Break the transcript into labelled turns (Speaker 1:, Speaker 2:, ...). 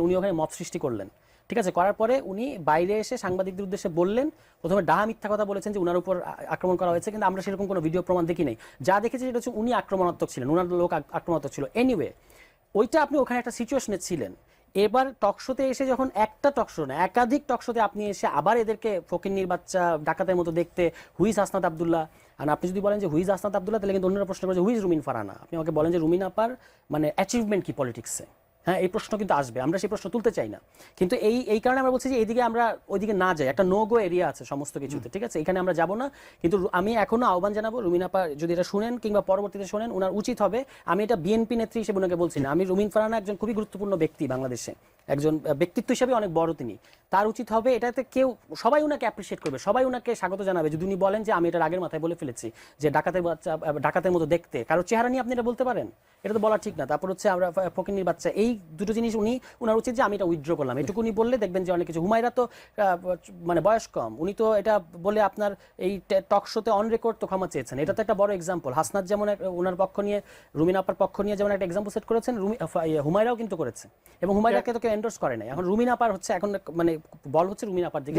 Speaker 1: উনি ওখানে মত সৃষ্টি করলেন। ঠিক আছে, করার পরে উনি বাইরে এসে সাংবাদিকদের উদ্দেশ্যে বললেন, প্রথমে ডাহা মিথ্যা কথা বলেছেন যে উনার উপর আক্রমণ করা হয়েছে, কিন্তু আমরা সেরকম কোনো ভিডিও প্রমাণ দেখি নাই। যা দেখেছি সেটা হচ্ছে উনি আক্রমণাত্মক ছিলেন, উনার লোক আক্রমণাত্মক ছিল। এনিওয়ে, ওইটা আপনি ওখানে একটা সিচুয়েশনে ছিলেন। এবার টকশোতে এসে যখন একটা টকশো না একাধিক টকশোতে আপনি এসে আবার এদেরকে ফকিন্নির বাচ্চা ডাকাতের মতো দেখতে, হুইজ হাসনাত আব্দুল্লাহ, আর আপনি যদি বলেন যে হুইজ হাসনাত আব্দুল্লাহ, তাহলে কিন্তু অন্যরা প্রশ্ন করে যে হুইজ রুমিন ফারহানা। আপনি আমাকে বলেন যে রুমিন আপার মানে অ্যাচিভমেন্ট কি পলিটিক্সে, হ্যাঁ এই প্রশ্ন কিন্তু আসবে, আমরা সেই প্রশ্ন তুলতে চাই না। কিন্তু এই কারণে আমরা বলছি যে এইদিকে আমরা ওইদিকে না যাই, একটা নো গো এরিয়া আছে সমস্ত কিছুতে, ঠিক আছে, এখানে আমরা যাব না। কিন্তু আমি এখনো আহ্বান জানাবো, রুমিন আপা যদি এটা শুনেন কিংবা পরবর্তীতে শোনেন, ওনার উচিত হবে, আমি এটা বিএনপি নেত্রী হিসেবে ওনাকে বলছি না, আমি রুমিন ফারহানা একজন খুবই গুরুত্বপূর্ণ ব্যক্তি বাংলাদেশে, একজন ব্যক্তিত্ব হিসেবে অনেক বড় তিনি। তার উচিত হবে, এটাতে কেউ সবাই ওনাকে অ্যাপ্রিসিয়েট করবে, সবাই ওনাকে স্বাগত জানাবে যদি উনি বলেন যে আমি এটা আগের মাথায় বলে ফেলেছি যে ডাকাতের বাচ্চা, ডাকাতের মতো দেখতে, কারো চেহারা নিয়ে আপনি এটা বলতে পারেন, এটা তো বলা ঠিক না। তারপর হচ্ছে আমরা ফকিন্নির বাচ্চা, এই দুটো জিনিস উনার উচিত যে আমি এটা উইথড্র করলাম, এটুকু উনি বললে দেখবেন যে অনেক কিছু। হুমায়রা তো মানে বয়স কম, উনি তো এটা বলে আপনার এই টক শোতে অন রেকর্ড তো ক্ষমা চেয়েছেন, এটা তো একটা বড় এক্সাম্পল। হাসনাত যেমন ওনার পক্ষ নিয়ে, রুমিন আপার পক্ষ নিয়ে যেমন একটা এক্সাম্পল সেট করেছেন, হুমায়রাও কিন্তু করেছে, এবং হুমায়রাকে তো কেউ এন্ডোর্স করে নাই। এখন রুমিন আপার হচ্ছে এখন মানে বল হচ্ছে রুমিন আপার দিকে।